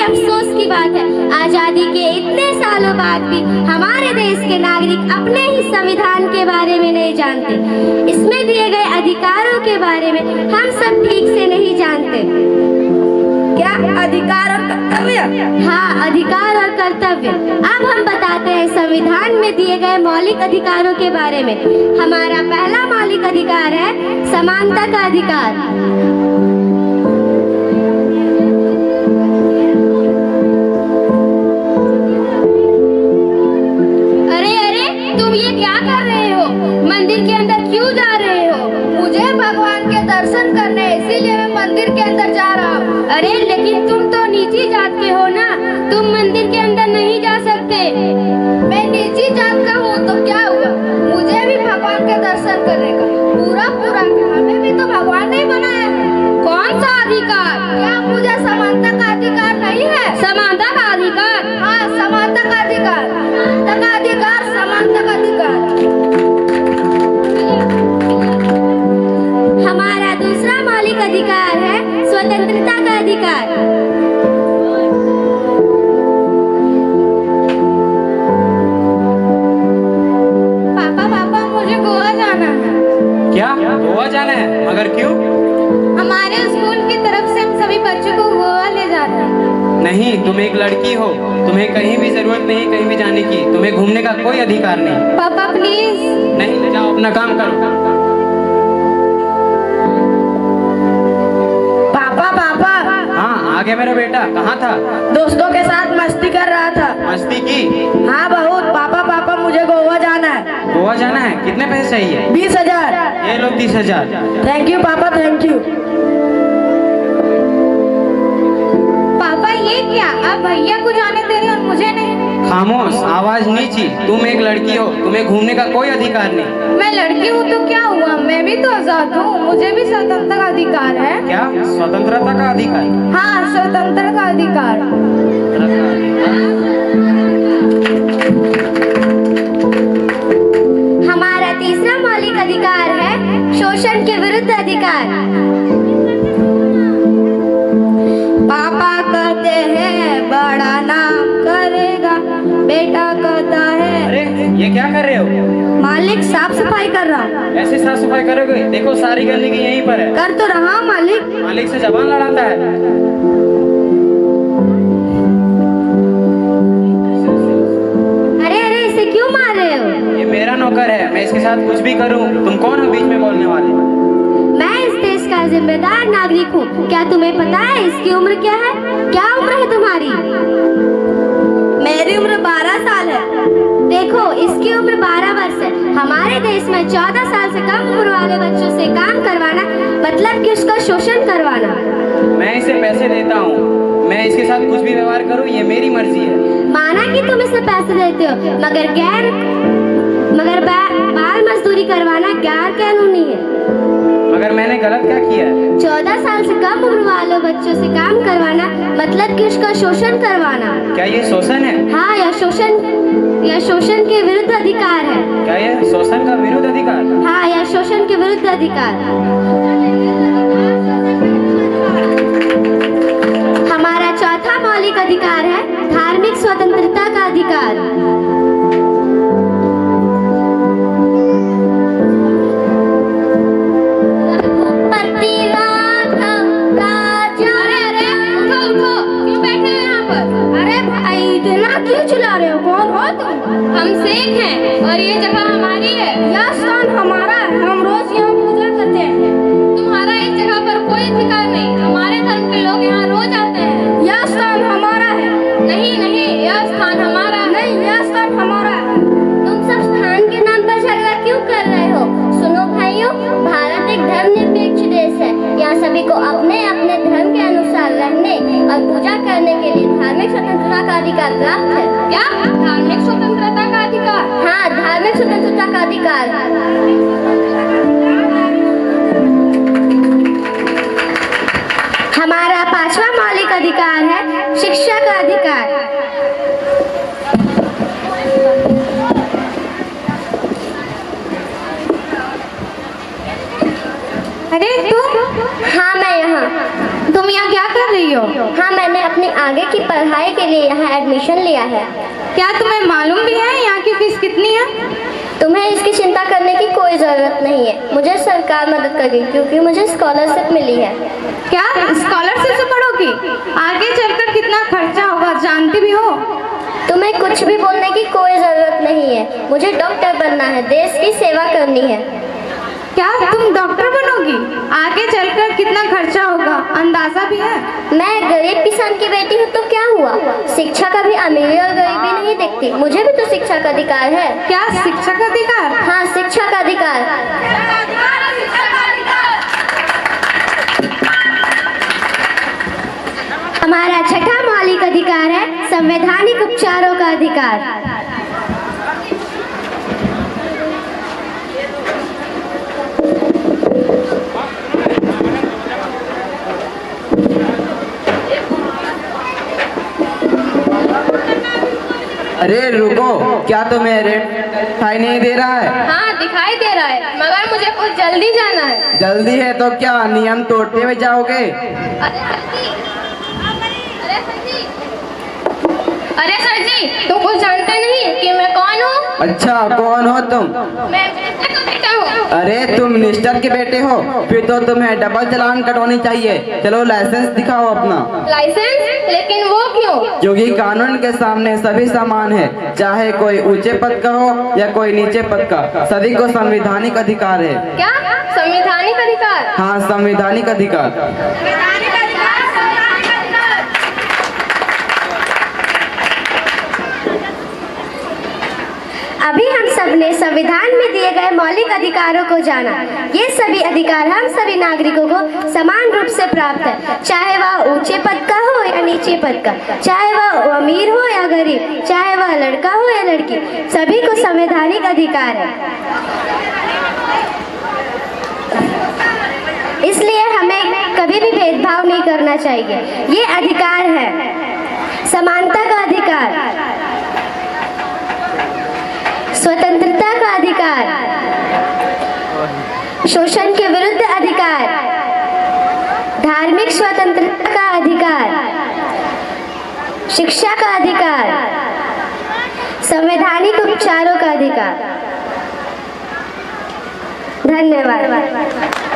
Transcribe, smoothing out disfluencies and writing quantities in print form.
अफसोस की बात है, आजादी के इतने सालों बाद भी हमारे देश के नागरिक अपने ही संविधान के बारे में नहीं जानते। इसमें दिए गए अधिकारों के बारे में हम सब ठीक से नहीं जानते। क्या अधिकार और कर्तव्य? हाँ, अधिकार और कर्तव्य। अब हम बताते हैं संविधान में दिए गए मौलिक अधिकारों के बारे में। हमारा पहला मौलिक अधिकार है समानता का अधिकार। अरे अरे, तुम ये क्या कर रहे हो? मंदिर के अंदर क्यों जा रहे हो? मुझे भगवान के दर्शन करने, इसीलिए मैं मंदिर के अंदर जा रहा हूँ। अरे लेकिन तुम तो नीची जात के हो ना, तुम मंदिर के अंदर नहीं जा सकते। मैं नीची जात का हूँ तो क्या हुआ, मुझे भी भगवान के दर्शन करने का पूरा हमें भी तो भगवान ने बनाया है। कौन सा अधिकार? क्या मुझे समानता का अधिकार नहीं है? समानता का अधिकार? हाँ, समानता का अधिकार, समानता का अधिकार। हमारा दूसरा मौलिक अधिकार है स्वतंत्रता का अधिकार। पापा मुझे गोवा जाना है। क्या गोवा जाना है? मगर क्यों? हमारे स्कूल की तरफ से हम सभी बच्चों को गोवा ले जा रहे हैं। नहीं, तुम एक लड़की हो, तुम्हें कहीं भी जरूरत नहीं कहीं भी जाने की। तुम्हें घूमने का कोई अधिकार नहीं। पापा प्लीज। नहीं, जाओ अपना काम करो। पापा हाँ, आ गया मेरा बेटा। कहाँ था? दोस्तों के साथ मस्ती कर रहा था। मस्ती की? हाँ बहुत। पापा मुझे गोवा जाना है। गोवा जाना है? कितने पैसे चाहिए? 20,000। ये लो 30,000। थैंक यू पापा, थैंक यू। पापा ये क्या, आप भैया को जाने दे रहे हो और मुझे नहीं? खामोश, आवाज नीची। तुम एक लड़की हो, तुम्हें घूमने का कोई अधिकार नहीं। मैं लड़की हूँ तो क्या हुआ, मैं भी तो आजाद हूँ, मुझे भी स्वतंत्रता का अधिकार है। क्या स्वतंत्रता का अधिकार? हाँ, स्वतंत्रता का अधिकार। हमारा तीसरा मौलिक अधिकार है शोषण के विरुद्ध अधिकार। पापा कहते हैं बड़ा नाम करेगा, बेटा कहता है। अरे ये क्या कर रहे हो? मालिक साफ सफाई कर रहा हूँ। ऐसे साफ सफाई करोगे? देखो सारी गंदगी यहीं पर है। कर तो रहा हूँ मालिक। मालिक से जबान लड़ाता है। अरे अरे, इसे क्यों मार रहे हो? ये मेरा नौकर है, मैं इसके साथ कुछ भी करूं। तुम कौन हो बीच में बोलने वाले? मैं इस देश का जिम्मेदार नागरिक हूँ। क्या तुम्हें पता है इसकी उम्र क्या है? क्या उम्र है तुम्हारी? मेरी उम्र 12 साल है। देखो, इसकी उम्र 12 वर्ष है। हमारे देश में 14 साल से कम उम्र वाले बच्चों से काम करवाना मतलब कि उसका शोषण करवाना। मैं इसे पैसे देता हूँ, मैं इसके साथ कुछ भी व्यवहार करूँ, ये मेरी मर्जी है। माना कि तुम इसे पैसे देते हो, मगर बाल मजदूरी करवाना गैर कानूनी है। मगर मैंने गलत क्या किया है? 14 साल से कम उम्र वाले बच्चों से काम करवाना मतलब कि उसका शोषण करवाना। क्या ये शोषण है? हाँ, यह शोषण के विरुद्ध अधिकार है। क्या ये शोषण का विरुद्ध अधिकार? हाँ, यह शोषण के विरुद्ध अधिकार। हमारा चौथा मौलिक अधिकार है धार्मिक स्वतंत्रता का अधिकार। क्यों चिल्ला रहे हो? कौन हो तुम? हम सिख हैं और ये जगह हमारी है। यह स्थान हमारा है, हम रोज यहाँ पूजा करते हैं। तुम्हारा इस जगह पर कोई अधिकार नहीं। हमारे धर्म के लोग यहाँ रोज आते हैं। यह स्थान हमारा है। नहीं नहीं, यह स्थान हमारा नहीं, यह स्थान हमारा है। तुम सब स्थान के नाम पर झगड़ा क्यों कर रहे हो? सुनो भाइयों, भारत एक धर्मनिरपेक्ष देश है। यहाँ सभी को अपने अपने धर्म के अनुसार रहने और पूजा करने के लिए धार्मिक स्वतंत्रता का अधिकार प्राप्त है। क्या धार्मिक स्वतंत्रता का अधिकार? हाँ, धार्मिक स्वतंत्रता का अधिकार। हमारा पांचवा मौलिक अधिकार है शिक्षा का अधिकार। अरे तुम? हाँ, मैं यहाँ। तुम यहाँ क्या कर रही रही हो? हाँ, मैंने अपनी आगे की पढ़ाई के लिए यहाँ एडमिशन लिया है। क्या तुम्हें मालूम भी है यहाँ की फीस कितनी है? तुम्हें इसकी चिंता करने की कोई ज़रूरत नहीं है। मुझे सरकार मदद करेगी क्योंकि मुझे स्कॉलरशिप मिली है। क्या स्कॉलरशिप से पढ़ोगी? आगे चलकर कितना खर्चा होगा जानती भी हो? तुम्हें कुछ भी बोलने की कोई ज़रूरत नहीं है। मुझे डॉक्टर बनना है, देश की सेवा करनी है। क्या तुम डॉक्टर बनोगी? आगे चलकर कितना खर्चा होगा अंदाजा भी है? मैं गरीब किसान की बेटी हूँ तो क्या हुआ? शिक्षा का भी अमीरी और गरीबी नहीं देखती। मुझे भी तो शिक्षा का अधिकार है। क्या शिक्षा का अधिकार? हाँ, शिक्षा का अधिकार। हमारा छठा मौलिक अधिकार है संवैधानिक उपचारों का अधिकार। अरे रुको, क्या तुम्हें रेट दिखाई नहीं दे रहा है? हाँ दिखाई दे रहा है, मगर मुझे कुछ जल्दी जाना है। जल्दी है तो क्या नियम तोड़ते हुए जाओगे? अरे सर जी, तुम कुछ जानते नहीं कि मैं कौन हूँ? अच्छा, कौन हो तुम? मैं मिनिस्टर का बेटा हूँ। अरे तुम मिनिस्टर के बेटे हो, फिर तो तुम्हें डबल चालान कटवानी चाहिए। चलो लाइसेंस दिखाओ अपना। लाइसेंस? लेकिन वो क्यों? क्योंकि कानून के सामने सभी समान है, चाहे कोई ऊंचे पद का हो या कोई नीचे पद का, सभी को संवैधानिक अधिकार है। क्या संवैधानिक अधिकार? हाँ, संवैधानिक अधिकार। अभी हम सब ने संविधान में दिए गए मौलिक अधिकारों को जाना। ये सभी अधिकार हम सभी नागरिकों को समान रूप से प्राप्त है, चाहे वह ऊंचे पद का हो या नीचे पद का, चाहे वह अमीर हो या गरीब, चाहे वह लड़का हो या लड़की, सभी को संवैधानिक अधिकार है। इसलिए हमें कभी भी भेदभाव नहीं करना चाहिए। ये अधिकार है समानता का अधिकार, स्वतंत्रता का अधिकार, शोषण के विरुद्ध अधिकार, धार्मिक स्वतंत्रता का अधिकार, शिक्षा का अधिकार, संवैधानिक उपचारों का अधिकार। धन्यवाद।